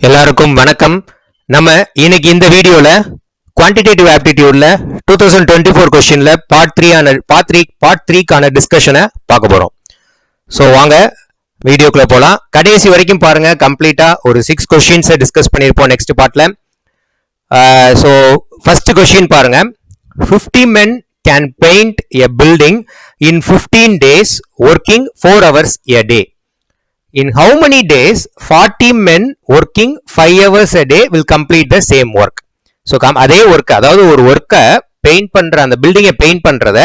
எல்லாருக்கும் வணக்கம். நம்ம இன்னைக்கு இந்த வீடியோல குவான்டிடேட்டிவ் ஆப்டிடியூட்ல 2024 क्वेश्चनல பார்ட் 3 கான டிஸ்கஷனை பார்க்க போறோம். சோ வாங்க வீடியோக்குள்ள போலாம். கடைசி வரைக்கும் பாருங்க. கம்ப்ளீட்டா ஒரு 6 क्वेश्चंस டிஸ்கஸ் பண்ணிருப்போம் நெக்ஸ்ட் பார்ட்ல. சோ ஃபர்ஸ்ட் क्वेश्चन பாருங்க. 50 men can paint a building in 15 days working 4 hours a day. In how many days 40 men working 5 hours a day will complete the same work? So அதே work, அதாவது ஒரு ஒர்க்கை paint பண்ற, அந்த பில்டிங்கை paint பண்றத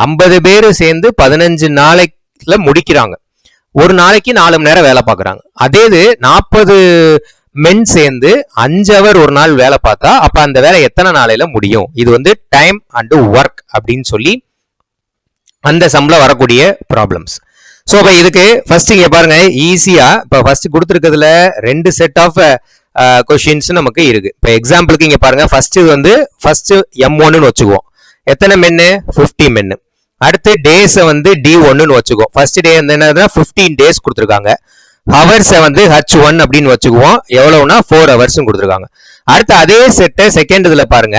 50 பேர் சேர்ந்து 15 நாளைக்குல முடிக்கிறாங்க. ஒரு நாளைக்கு 4 மணி நேரம் வேலை பார்க்குறாங்க. அதே இது 40 மென் சேர்ந்து 5 ஹவர் ஒரு நாள் வேலை பார்த்தா அப்ப அந்த வேலை எத்தனை நாளையில முடியும்? இது வந்து டைம் அண்ட் ஒர்க் அப்படின்னு சொல்லி அந்த சம்பளம் வரக்கூடிய ப்ராப்ளம்ஸ். ஸோ இப்போ இதுக்கு ஃபர்ஸ்ட் இங்கே பாருங்க, ஈஸியா இப்போ ஃபர்ஸ்ட் கொடுத்துருக்கிறதுல 2 செட் ஆஃப் கொஸ்டின்ஸ் நமக்கு இருக்கு. இப்போ எக்ஸாம்பிளுக்கு இங்கே பாருங்க, ஃபர்ஸ்ட் வந்து ஃபர்ஸ்ட் M1ன்னு வச்சுக்குவோம். எத்தனை மென்னு? 50 மென்னு. அடுத்து டேஸை வந்து D1ன்னு வச்சுக்குவோம். ஃபர்ஸ்ட் டே வந்து என்னன்னா 15 டேஸ் கொடுத்துருக்காங்க. ஹவர்ஸை வந்து H1 அப்படின்னு வச்சுக்குவோம். எவ்வளவுனா 4 ஹவர்ஸ் கொடுத்துருக்காங்க. அடுத்து அதே செட்டை செகண்ட் இதுல பாருங்க,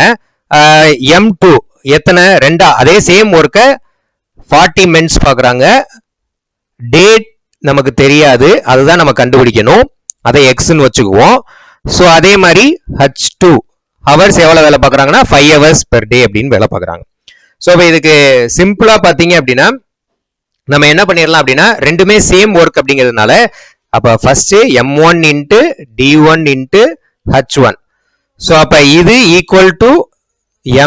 M2 எத்தனை? 2. அதே சேம் ஒர்க்கை 40 மென்ஸ் பாக்குறாங்க. டேட் நமக்கு தெரியாது, அதுதான் நம்ம கண்டுபிடிக்கணும். அதை எக்ஸ்ன்னு வச்சுக்குவோம். ஸோ அதே மாதிரி H2 ஹவர்ஸ் எவ்வளவு வேலை பார்க்குறாங்கன்னா 5 ஹவர்ஸ் பெர் டே அப்படின்னு வேலை பார்க்குறாங்க. ஸோ இப்போ இதுக்கு சிம்பிளா பார்த்தீங்க அப்படின்னா நம்ம என்ன பண்ணிடலாம் அப்படின்னா, ரெண்டுமே சேம் ஒர்க் அப்படிங்கிறதுனால அப்போ first M1 into D1 into H1. So அப்போ இது equal to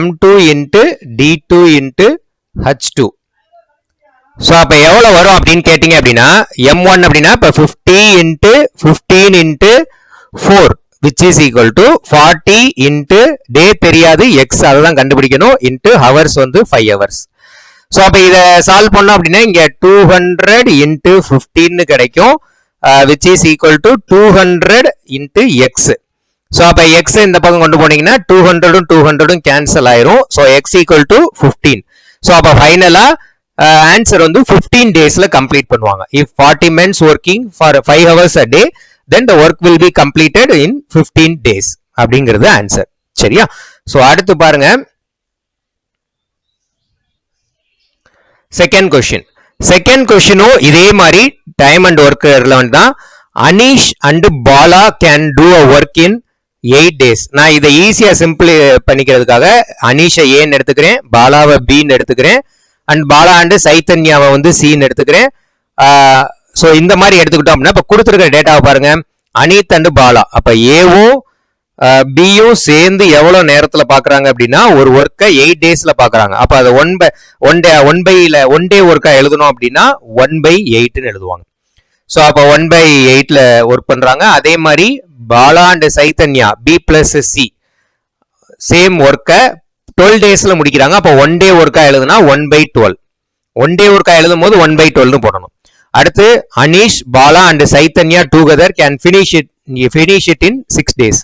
M2 into D2 into H2. So அப்போ எவ்வளோ வரும் அப்படின்னு கேட்டிங்க அப்படின்னா, M1 அப்படின்னா இப்போ 50 into 15 into 4 which is equal to 40 into டே தெரியாது, எக்ஸ் அதை தான் கண்டுபிடிக்கணும், இன்ட்டு ஹவர்ஸ் வந்து 5 ஹவர்ஸ். ஸோ அப்போ இதை சால்வ் பண்ணோம் அப்படின்னா இங்கே 200 இன்ட்டு 15 கிடைக்கும், which is equal to 200 into X. So அப்போ எக்ஸ் இந்த பக்கம் கொண்டு போனீங்கன்னா 200ம் 200ம் கேன்சல் ஆயிரும். So X equal to 15. So அப்போ ஃபைனலா ஆன்சர் வந்து 15 டேஸ்ல கம்ப்ளீட் பண்ணுவாங்க. If 40 men working for 5 hours a day, then the work will be completed in 15 days அப்படிங்கிறது ஆன்சர். சரியா? சோ அடுத்து பாருங்க, செகண்ட் கொஸ்டினும் இதே மாதிரி டைம் அண்ட் ஒர்க் ரிலவென்ட் தான். Anish and Bala can do a work in 8 days. நான் இதை ஈஸியா சிம்பிள் பண்ணிக்கிறதுக்காக அனீஷை ஏன்னு எடுத்துக்கிறேன், பாலாவை பின்னு எடுத்துக்கிறேன், அண்ட் பாலா அண்ட் சைத்தன்யாவை வந்து சின்னு எடுத்துக்கிறேன். ஸோ இந்த மாதிரி எடுத்துக்கிட்டோம் அப்படின்னா இப்போ கொடுத்துருக்கிற டேட்டாவை பாருங்க, அனித் அண்ட் பாலா. அப்போ ஏவும் பியும் சேர்ந்து எவ்வளோ நேரத்தில் பார்க்குறாங்க அப்படின்னா ஒரு ஒர்க்கை 8 daysல பார்க்குறாங்க. அப்போ அதை ஒன் டே ஒர்க்கா எழுதணும் அப்படின்னா 1/8ன்னு எழுதுவாங்க. ஸோ அப்போ 1/8ல ஒர்க் பண்ணுறாங்க. அதே மாதிரி Bala and Chaitanya B+C same ஒர்க்கை 12 daysல முடிக்கிறாங்க. அப்போ 1 day ஒர்க்கா எழுதுனா 1/12. 1 day ஒர்க்கா எழுதும் போது 1/12 போடணும். அடுத்து Anish, Bala and Chaitanya together can finish it in 6 days.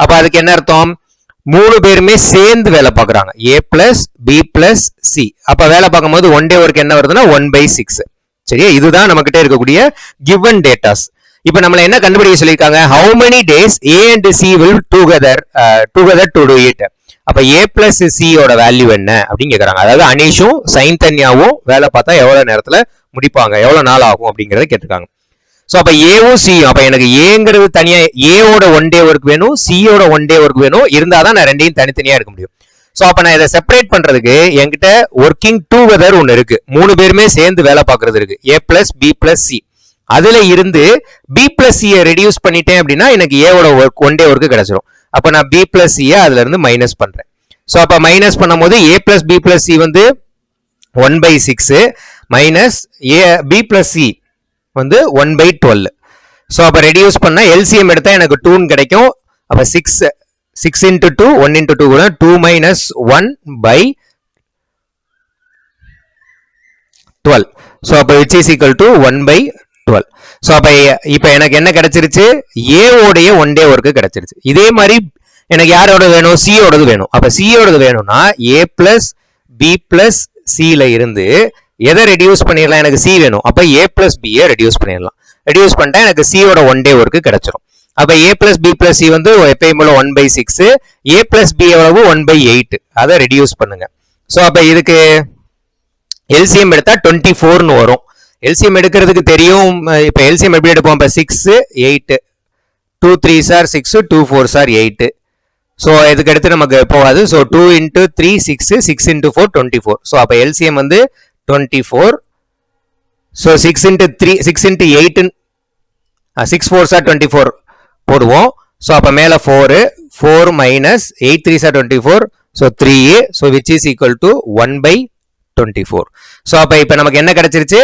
அப்ப அதுக்கு என்ன அர்த்தம்? 3 பேருமே சேர்ந்து வேலை பார்க்குறாங்க, A+B+C. அப்ப வேலை பார்க்கும்போது 1 day ஒர்க் என்ன வருதுன்னா 1/6. சரியா? இதுதான் நம்ம கிட்ட இருக்கக்கூடிய given datas. இப்ப நம்மள என்ன கண்டுபிடிக்க சொல்லியிருக்காங்க? how many days A and C will together to do it. அப்ப A+C யோட வேல்யூ என்ன அப்படின்னு கேக்குறாங்க. அதாவது அனீஷும் சைத்தன்யாவும் வேலை பார்த்தா எவ்வளவு நேரத்துல முடிப்பாங்க, எவ்வளவு நாள் ஆகும் அப்படிங்கறத கேட்டிருக்காங்க. சோ அப்ப ஏவும் சியும், அப்ப எனக்கு ஏங்கிறது தனியா, ஏவோட 1 day ஒர்க் வேணும், சியோட 1 day ஒர்க் வேணும், இருந்தாதான் நான் ரெண்டையும் தனித்தனியா எடுக்க முடியும். சோ அப்ப நான் இதை செப்பரேட் பண்றதுக்கு என்கிட்ட ஒர்க்கிங் டுகெதர் ஒன்னு இருக்கு, 3 பேருமே சேர்ந்து வேலை பார்க்கறது இருக்கு, A+B+C. அதுல இருந்து B+C ரெடியூஸ் பண்ணிட்டேன் அப்படின்னா எனக்கு ஏவோட 1 day ஒர்க் கிடைச்சிடும். அப்ப நான் B+C அதுல இருந்து மைனஸ் பண்றேன். சோ அப்ப மைனஸ் பண்ணும்போது A+B+C வந்து 1/6 மைனஸ் B+C வந்து 1/12. சோ அப்ப ரெடியூஸ் பண்ணா LCM எடுத்தா எனக்கு 2 கிடைக்கும். அப்ப 6 into 2 1 into 2 கூட 2 minus 1/12. சோ அப்ப which is equal to 1/12. So அப்ப இப்ப எனக்கு என்ன கிடைச்சிருச்சு? A ஓடைய 1 day ஒர்க் கிடைச்சிருச்சு. இதே மாதிரி எனக்கு யாரோட வேணும்? C ஓடது வேணும். அப்ப C ஓடது வேணும்னா A+B+C ல இருந்து எதை ரெடியூஸ் பண்ணிடலாம்? எனக்கு C வேணும். அப்ப A+B ரெடியூஸ் பண்ணிடலாம். ரெடியூஸ் பண்ணிட்டா எனக்கு C ஓட 1 day ஒர்க் கிடைச்சிடும். அப்ப a plus b plus c வந்து எப்பயும் போல 1/6, a plus b எவ்வளவு 1/8, அதை ரெடியூஸ் பண்ணுங்க. ஸோ அப்ப இதுக்கு எல்சிஎம் எடுத்தா 24ன்னு வரும். எல்சிஎம் எடுக்கிறதுக்கு தெரியும். இப்ப எல்சிஎம் எப்படி எடுப்போம்? இப்ப 6 8 2 3s are 6 2 4s are 8. So இதுக்கு அடுத்து நமக்கு போகாது. So 2 into 3 6 6 into 4 24. ஸோ அப்ப எல்சிஎம் வந்து 24. So 6 into 3 6 into 8 6 4s are 24 போடுவோம். ஸோ அப்ப மேல 4 minus 8 3s are 24. So 3a. So which is equal to 1/24. So அப்ப இப்ப நமக்கு என்ன கிடைச்சிருச்சு?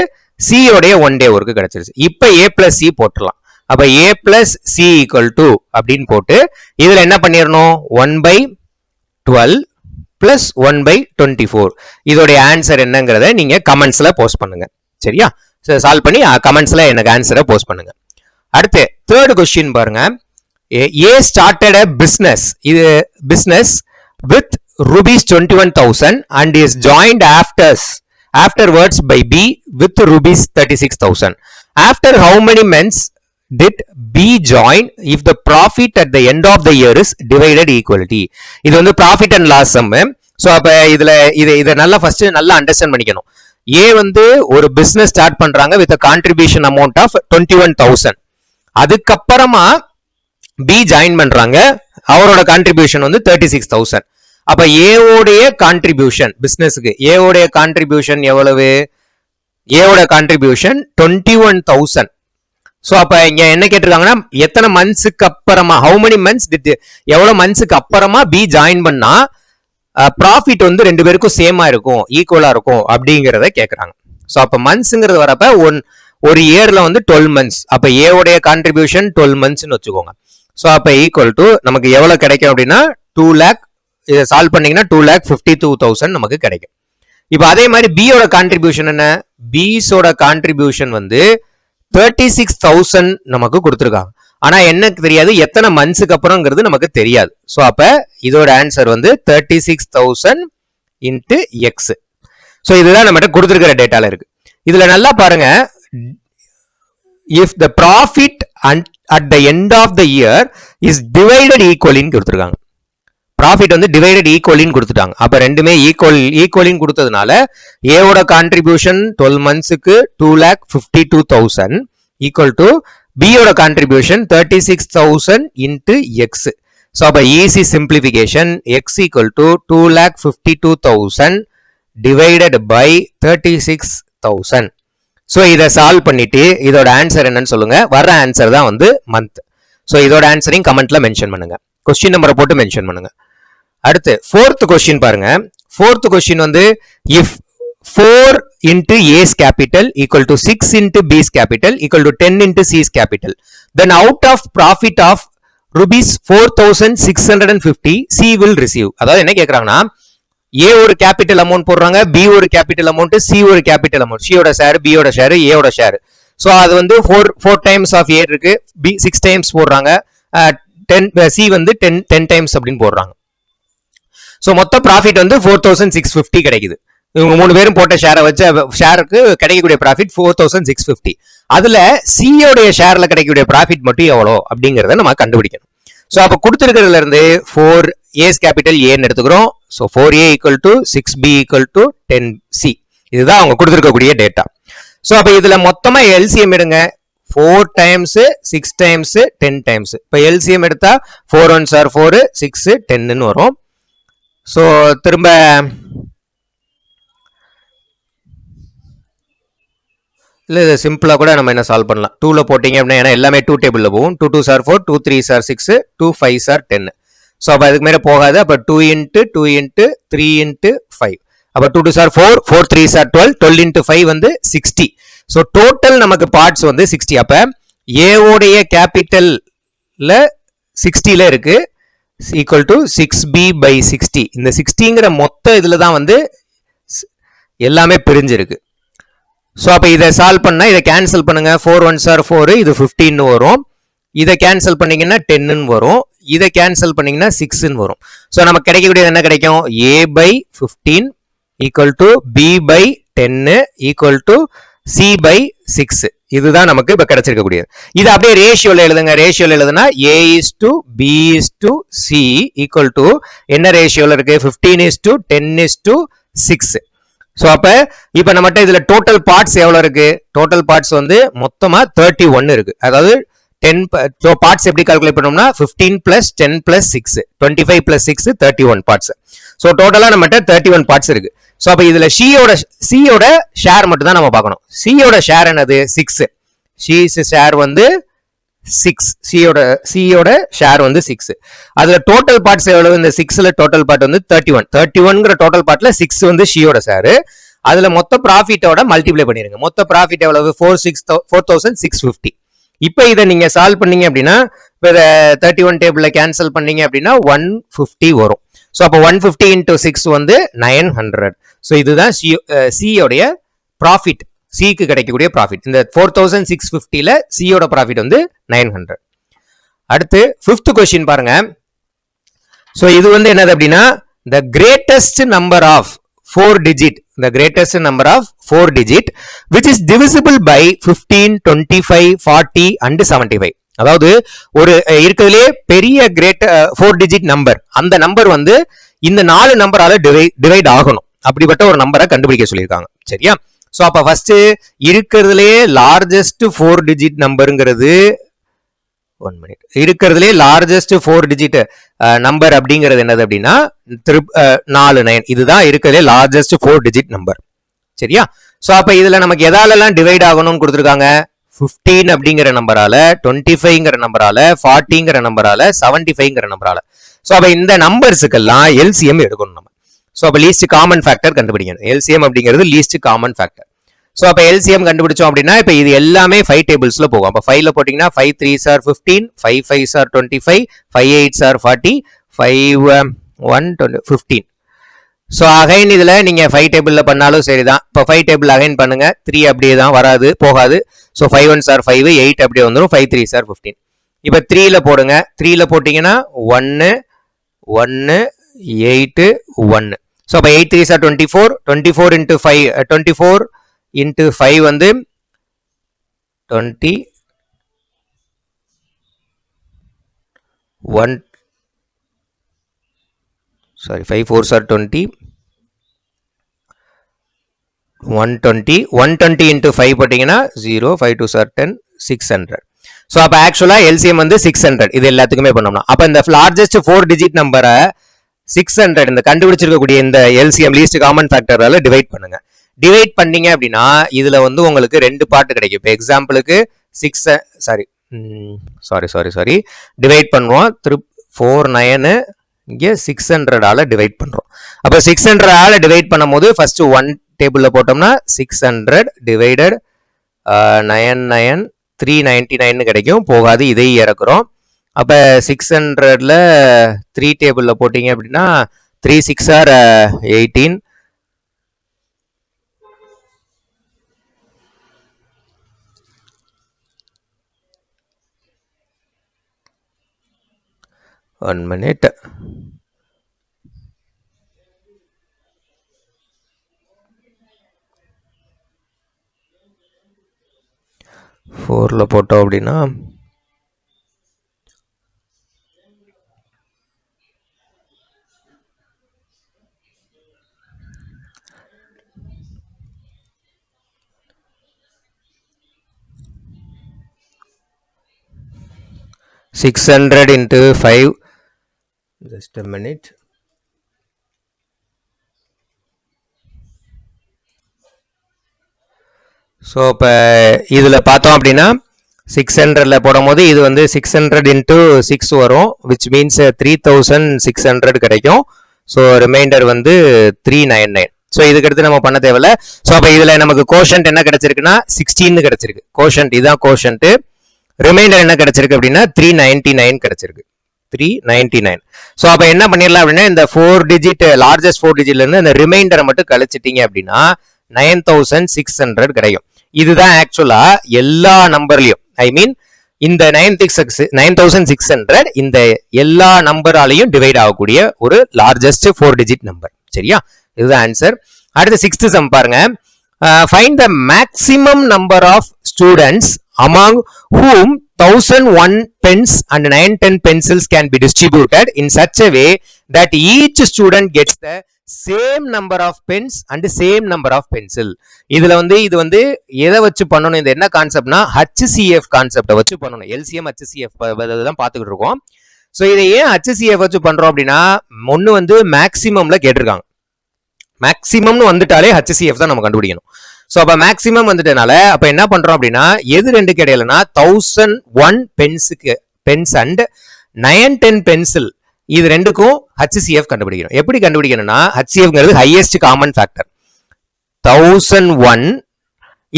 c உடைய 1 day ஒர்க் கிடைச்சிருச்சு. இப்ப a plus c போட்டுடலாம். அப்ப a plus c equal to அப்படின்னு போட்டு இதுல என்ன பண்ணிடணும்? 1/12 plus 1/24. இதோடைய ஆன்சர் என்னங்கிறத நீங்க கமெண்ட்ஸ்ல போஸ்ட் பண்ணுங்க. சரியா? சால்வ் பண்ணி கமெண்ட்ஸ்ல எனக்கு ஆன்சரை போஸ்ட் பண்ணுங்க. அடுத்து தேர்ட் கொஸ்டின் பாருங்க. a started a business. இது business with rupees 21,000 and is joined afterwards by b with rupees 36,000. After how many months did b join if the profit at the end of the year is divided equally? இது வந்து profit and loss sum. So அப்ப இதை நல்லா first நல்லா understand பண்ணிக்கணும். ஏ வந்து ஒரு business start பண்றாங்க வித் கான்ட்ரிபியூஷன் அமௌண்ட் ஆஃப் 21,000. அதுக்கப்புறமா பி ஜாயின் பண்றாங்க, அவரோட கான்ட்ரிபியூஷன் வந்து 36,000. அப்ப ஏவோடைய கான்ட்ரிபியூஷன் பிசினஸ்க்கு ஏவோடைய கான்ட்ரிபியூஷன் எவ்வளவு? ஏவோட கான்ட்ரிபியூஷன் 21,000. ஸோ அப்ப இங்க என்ன கேட்டிருக்காங்கன்னா எத்தனை மந்த்ஸுக்கு அப்புறமா, ஹவு மெனி மந்த்ஸ் டிட், எவ்வளவு மந்த்ஸுக்கு அப்புறமா பி ஜாயின் பண்ணா ப்ராஃபிட் வந்து ரெண்டு பேருக்கும் சேமா இருக்கும், ஈக்குவலா இருக்கும் அப்படிங்கிறத கேட்கறாங்க. ஸோ அப்ப மந்த்ஸ்ங்கிறது வரப்ப ஒரு இயர்ல வந்து 12 மந்த்ஸ். அப்ப ஏவுடைய கான்ட்ரிபியூஷன் 12 மந்த்ஸ்னு வச்சுக்கோங்க. ஸோ அப்ப ஈக்குவல் டு நமக்கு எவ்வளவு கிடைக்கும் அப்படின்னா 2 lakh. இதை சால்வ் பண்ணீங்கன்னா 2,52,000 நமக்கு கிடைக்கும். இப்ப அதே மாதிரி பியோட கான்ட்ரிபியூஷன் என்ன? பிஸோட கான்ட்ரிபியூஷன் வந்து 36,000 நமக்கு கொடுத்துருக்காங்க. ஆனா எனக்கு தெரியாது எத்தனை மந்த்ஸுக்கு அப்புறம்ங்கிறது நமக்கு தெரியாது. ஸோ அப்ப இதோட ஆன்சர் வந்து 36,000 இன்ட்டு எக்ஸ். ஸோ இதுதான் நம்மகிட்ட கொடுத்துருக்கிற டேட்டால இருக்கு. இதுல நல்லா பாருங்க, if the profit at the end of the year is divided equally கொடுத்துருக்காங்க. ப்ராஃபிட் வந்து டிவைடட் ஈக்குவலின்னு கொடுத்துட்டாங்க. அப்ப ரெண்டுமே ஈக்குவலின்னு கொடுத்ததுனால ஏவோட கான்ட்ரிபியூஷன் 12 மந்த்ஸுக்கு 2,52,000 ஈக்குவல் டு பியோட கான்ட்ரிபியூஷன் 36,000 இன்ட்டு எக்ஸ். ஸோ அப்ப easy simplification X equal to 2,52,000 divided by 36,000. So இதை சால்வ் பண்ணிட்டு இதோட ஆன்சர் என்னன்னு சொல்லுங்க. வர்ற ஆன்சர் தான் வந்து மந்த். ஸோ இதோட ஆன்சரையும் கமெண்ட்ல மென்ஷன் பண்ணுங்க, கொஸ்டின் நம்பரை போட்டு மென்ஷன் பண்ணுங்க. அடுத்து ஃபோர்த் கொஸ்டின் பாருங்க. ஃபோர்த் கொஸ்டின் வந்து if 4 into A's capital equal to 6 into B's capital equal to 10 into C's capital, then out of profit of rupees 4,650 C will receive. அதாவது என்ன கேக்குறாங்கன்னா A ஒரு கேபிட்டல் அமௌண்ட் போடுறாங்க, B ஒரு capital amount, C ஒரு capital amount. C யோட share, B யோட share, A யோட share. So அது வந்து 4 டைம்ஸ் ஆஃப் A இருக்கு, B 6 டைம்ஸ் போடுறாங்க, 10 C வந்து 10 டைம்ஸ் அப்படின்னு போடுறாங்க. ஸோ மொத்த ப்ராஃபிட் வந்து 4,650 கிடைக்குது. இவங்க 3 பேரும் போட்ட ஷேரை வச்சு ஷேருக்கு கிடைக்கக்கூடிய ப்ராஃபிட் 4,650. அதுல சியோடைய ஷேர்ல கிடைக்கக்கூடிய ப்ராஃபிட் மட்டும் எவ்வளோ அப்படிங்கிறத நம்ம கண்டுபிடிக்கணும். ஸோ அப்போ கொடுத்துருக்கிறதுல இருந்து 4A's கேபிட்டல் ஏன்னு எடுத்துக்கிறோம். So 4A equal to 6B equal to 10C. இதுதான் அவங்க கொடுத்துருக்கக்கூடிய டேட்டா. ஸோ அப்போ இதுல மொத்தமா எல்சிஎம் எடுங்க. 4 டைம்ஸ் 6 டைம்ஸ் 10 டைம்ஸ். இப்போ எல்சிஎம் எடுத்தா 4 1s are 4, 6 10ன்னு வரும். ஸோ திரும்ப இல்லை இது சிம்பிளாக கூட நம்ம என்ன சால்வ் பண்ணலாம். 2ல போட்டிங்க அப்படின்னா ஏன்னா எல்லாமே 2 டேபிளில் போகும். 2 2s are 4, 2 3s are 6, 2 5s are 10. So அப்போ அதுக்கு மேலே போகாது. அப்போ 2 into 2 into 3 into 5. அப்போ 2 2s are 4, 4 3s are 12, 12 into 5 வந்து 60. ஸோ டோட்டல் நமக்கு பார்ட்ஸ் வந்து 60. அப்போ ஏவோடைய கேபிட்டல்ல 60ல இருக்கு ஈக்குவல் டு 6B by 60. இந்த 60ங்கிற மொத்த இதில் தான் வந்து எல்லாமே பிரிஞ்சிருக்கு. ஸோ அப்போ இதை சால்வ் பண்ணா இதை கேன்சல் பண்ணுங்க. 4 1s are 4, இது 15 வரும். இதை கேன்சல் பண்ணீங்கன்னா 10 வரும். இதை கேன்சல் பண்ணீங்கன்னா 6 வரும். ஸோ நமக்கு கிடைக்கக்கூடியது என்ன கிடைக்கும்? A by 15 equal to B by 10 equal to C by 6. இதுதான் நமக்கு இப்ப கிடைச்சிருக்கக்கூடியது. இது அப்படியே ரேஷியோல எழுதுங்க. ரேஷியோல எழுதுனா A:B:C equal to என்ன ரேஷியோல இருக்கு? 15:10:6. ஸோ அப்ப இப்ப நம்மகிட்ட இதுல டோட்டல் பார்ட்ஸ் எவ்வளவு இருக்கு? டோட்டல் பார்ட்ஸ் வந்து மொத்தமா 31 இருக்கு. அதாவது 10 பார்ட்ஸ் எப்படி கால்குலேட் பண்ணோம்னா 15 plus 10 plus 6 25 plus 6 31 parts. So டோட்டலா நம்மகிட்ட 31 பார்ட்ஸ் இருக்கு. ஸோ அப்ப இதுல சியோட ஷேர் மட்டும் தான் நம்ம பார்க்கணும். சியோட ஷேர் என்னது? 6. ஷீஸ் ஷேர் வந்து 6. சியோட ஷேர் வந்து 6. அதுல டோட்டல் பார்ட்ஸ் எவ்வளவு? இந்த 6ல டோட்டல் பார்ட் வந்து 31. 31ங்கிற டோட்டல் பார்ட்ல 6 வந்து ஷியோட ஷேர். அதுல மொத்த ப்ராஃபிட்டோட மல்டிப்ளை பண்ணிருங்க. மொத்த ப்ராஃபிட் எவ்வளவு? 4650. இப்ப இதை நீங்க சால்வ் பண்ணீங்க அப்படின்னா 31 டேபிள்ல கேன்சல் பண்ணீங்க அப்படின்னா 150 வரும். ஸோ அப்போ 150 into 6 வந்து 900. ஸோ இதுதான் சியோடைய ப்ராஃபிட். சிக்கு கிடைக்கக்கூடிய ப்ராஃபிட். இந்த 4650ல சியோட ப்ராஃபிட் வந்து 900. அடுத்து 5th கொஸ்டின் பாருங்க. ஸோ இது வந்து என்னது அப்படின்னா the greatest number of 4 digit, the greatest number of 4 digit which is divisible by 15, 25, 40 and 75. அதாவது ஒரு இருக்கிறதுலே பெரிய கிரேட் 4 digit நம்பர், அந்த நம்பர் வந்து இந்த 4 நம்பரால டிவைட் ஆகணும். அப்படிப்பட்ட ஒரு நம்பரை கண்டுபிடிக்க சொல்லியிருக்காங்க. சரியா? ஸோ அப்ப ஃபர்ஸ்ட் இருக்கிறதுலே லார்ஜஸ்ட் 4 digit நம்பருங்கிறது 1 minute இருக்கிறதுலே லார்ஜஸ்ட் 4 digit நம்பர் அப்படிங்கிறது என்னது அப்படின்னா 49. இதுதான் இருக்கிறதுலே லார்ஜஸ்ட் 4 digit நம்பர். சரியா? ஸோ அப்ப இதுல நமக்கு எதாலெல்லாம் டிவைட் ஆகணும்னு கொடுத்துருக்காங்க? 15 அப்படிங்கிற நம்பரால, 25ங்கிற நம்பரால, 40ங்கிற நம்பரால, 75ங்கிற நம்பரால. ஸோ அப்ப இந்த நம்பர்ஸுக்கெல்லாம் எல்சிஎம் எடுக்கணும் நம்ம. ஸோ அப்ப லீஸ்ட் காமன் ஃபேக்டர் கண்டுபிடிக்கணும். எல்சிஎம் அப்படிங்கிறது லீஸ்ட் காமன் ஃபேக்டர். ஸோ அப்ப எல்சிஎம் கண்டுபிடிச்சோம் அப்படின்னா இப்ப இது எல்லாமே 5 டேபிள்ஸ்ல போகும். அப்ப 5ல போட்டீங்கன்னா 5 3s are 15, 5 5s are 25, 5 8s are 40, 5 1 15. So again இதுல நீங்க 5 டேபிள்ல பண்ணாலும் சரிதான். இப்போ 5 டேபிள் அகைன் பண்ணுங்க. 3 அப்படியே தான் வராது, போகாது. ஸோ 5 1s are 5, 8 அப்படியே வந்துடும். 5 3s are 15. இப்போ 3ல போடுங்க. 3ல போட்டீங்கன்னா 1 1 8 1. ஸோ அப்போ 8 3s are 24, 24 into 5 24 into 5 வந்து 20 1 sorry 5 4s are 20 120 120 into 5 போட்டீங்கன்னா 0 5 2s are 10 600. ஸோ அப்போ ஆக்சுவலா எல்சிஎம் வந்து 600. இது எல்லாத்துக்குமே பண்ணோம்னா அப்போ இந்த லார்ஜஸ்ட் 4 digit நம்பரை 600 இந்த கண்டுபிடிச்சிருக்கக்கூடிய இந்த எல்சிஎம் லீஸ்ட் காமன் ஃபேக்டரால டிவைட் பண்ணுங்க. டிவைட் பண்ணீங்க அப்படின்னா இதுல வந்து உங்களுக்கு 2 பார்ட் கிடைக்கும். இப்போ எக்ஸாம்பிளுக்கு 6 சாரி டிவைட் பண்ணுவோம். 49 இங்க 600ஆல டிவைட் பண்றோம். அப்ப 600ஆல டிவைட் பண்ணும்போது ஃபர்ஸ்ட் 1 டேபிள்ல போட்டோம்னா 600 டிவைடட் 99 399 கிடைக்கும். போகாது, இதை இறக்குறோம். அப்ப 600ல 3 டேபிள்ல போட்டீங்க அப்படின்னா 3 6 are 18. One minute. ஃபோர்ல போட்டோம் அப்படின்னா 600 into 5. Just a minute. So இப்போ இதில் பார்த்தோம் அப்படின்னா 600ல போடும்போது இது வந்து 600 into 6 வரும், விச் மீன்ஸ் 3600 கிடைக்கும். ஸோ ரிமைண்டர் வந்து 399. ஸோ இதுக்கு அடுத்து நம்ம பண்ண தேவையில்ல. ஸோ அப்போ இதில் நமக்கு கோஷன்ட் என்ன கிடைச்சிருக்குன்னா 16 கிடைச்சிருக்கு. கோஷன்ட் இதுதான் கோஷன்ட். ரிமைண்டர் என்ன கிடைச்சிருக்கு அப்படின்னா 399 கிடைச்சிருக்கு. 399. ஸோ அப்போ என்ன பண்ணிடலாம் அப்படின்னா இந்த 4 digit லார்ஜஸ்ட் 4 digitல இருந்து அந்த ரிமைண்டரை மட்டும் கழிச்சிட்டீங்க அப்படின்னா 9600 கிடைக்கும். இதுதான் ஆக்சுவலா எல்லா நம்பர்லயும், ஐ மீன் இந்த 9600 இந்த எல்லா நம்பராலையும் டிவைட் ஆகக்கூடிய ஒரு லார்ஜஸ்ட் 4 digit நம்பர். சரியா? இதுதான் ஆன்சர். அடுத்து 6th சம் பாருங்க. find the maximum number of students among whom 1001 pens and 910 pencils can be distributed in such a way that each student gets the same number of pens and same number of pencil. இதுல இது எதை வச்சு பண்ணணும், இது என்ன கான்செப்ட்னா HCF கான்செப்டை வச்சு பண்ணணும். LCM HCF தான் பார்த்துக்கிட்டு இருக்கோம். ஸோ இதை ஏன் HCF வச்சு பண்றோம் அப்படின்னா, ஒன்று மேக்சிமம்ல கேட்டிருக்காங்க. மேக்சிமம்னு வந்துட்டாலே HCF தான் நம்ம கண்டுபிடிக்கணும். ஸோ அப்போ மேக்சிமம் வந்துட்டனால அப்போ என்ன பண்றோம் அப்படின்னா, எது ரெண்டு கிடையலன்னா 1001 பென்ஸ் அண்ட் 910 பென்சில், இது ரெண்டுக்கும் HCF கண்டுபிடிக்கணும். எப்படி கண்டுபிடிக்கணும்னா, HCFங்கிறது ஹையஸ்ட் காமன் ஃபேக்டர். 1001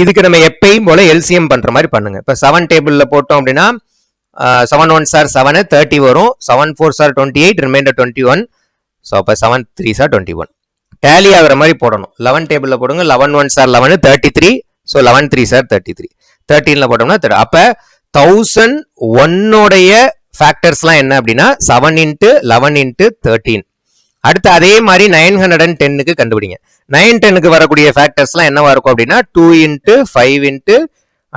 இதுக்கு நம்ம எப்பயும் போல LCM பண்ற மாதிரி பண்ணுங்க. இப்போ 7 டேபிள்ல போட்டோம் அப்படின்னா 7 1s are 7 30 வரும், 7 4s are 28, ரிமைண்டர் 21. ஸோ அப்போ 7 3s are 21. டேலி ஆகிற மாதிரி போடணும். 11 டேபிள்ல போடுங்க. 11 1s are 11 33. So 11 3s are 33. 13ல போட்டோம்னா அப்ப 1001 ஃபேக்டர்ஸ்லாம் என்ன அப்படின்னா 7 × 11 × 13. அடுத்து அதே மாதிரி 910க்கு கண்டுபிடிங்க. 910க்கு வரக்கூடிய ஃபேக்டர்ஸ்லாம் என்னவா இருக்கும் அப்படின்னா 2 × 5 ×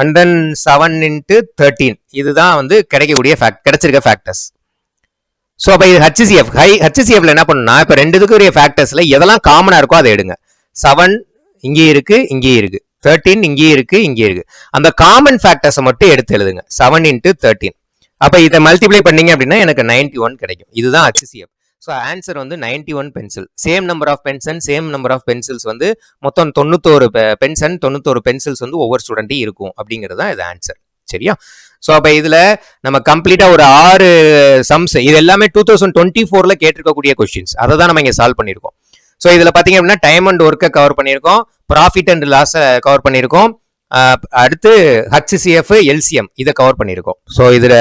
and then 7 × 13. இதுதான் கிடைக்கக்கூடிய கிடைச்சிருக்க ஃபேக்டர்ஸ். ஸோ அப்போ இது HCFல என்ன பண்ணணும்னா, இப்போ ரெண்டுத்துக்குரிய ஃபேக்டர்ஸ்ல எதெல்லாம் காமனா இருக்கோ அதை எடுங்க. 7 இங்கே இருக்கு, இங்கே இருக்கு. 13 இங்கே இருக்கு, இங்கே இருக்கு. அந்த காமன் ஃபேக்டர்ஸை மட்டும் எடுத்து எழுதுங்க. 7 × 13. அப்போ இதை மல்டிப்ளை பண்ணீங்க அப்படின்னா எனக்கு 91 கிடைக்கும். இதுதான் HCF. So answer 91 pencil. Same number of pens and same number of pencils மொத்தம் 91 பென்ஸ் அண்ட் 91 பென்சில்ஸ் ஒவ்வொரு ஸ்டூடெண்ட்டையும் இருக்கும் அப்படிங்கிறது தான் இது ஆன்சர். சரியா? ஸோ அப்போ இதில் நம்ம கம்ப்ளீட்டா ஒரு 6 சம்ஸ், இது எல்லாமே 2024ல கேட்டிருக்கக்கூடிய கொஸ்டின்ஸ், அதை தான் நம்ம இங்கே சால்வ் பண்ணியிருக்கோம். ஸோ இதில் பார்த்தீங்க அப்படின்னா டைம் அண்ட் ஒர்க்கை கவர் பண்ணியிருக்கோம், ப்ராஃபிட் அண்ட் லாஸை கவர் பண்ணியிருக்கோம், அடுத்து HCF LCM இதை கவர் பண்ணியிருக்கோம். ஸோ இதில்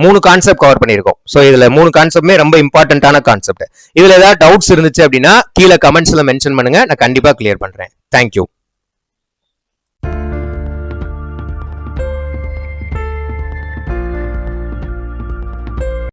3 கான்செப்ட் கவர் பண்ணியிருக்கோம். ஸோ இதில் 3 கான்செப்ட்மே ரொம்ப இம்பார்ட்டன்டான கான்செப்ட். இதில் ஏதாவது டவுட்ஸ் இருந்துச்சு அப்படின்னா கீழே கமெண்ட்ஸில் மென்ஷன் பண்ணுங்க, நான் கண்டிப்பாக கிளியர் பண்ணுறேன். தேங்க்யூ.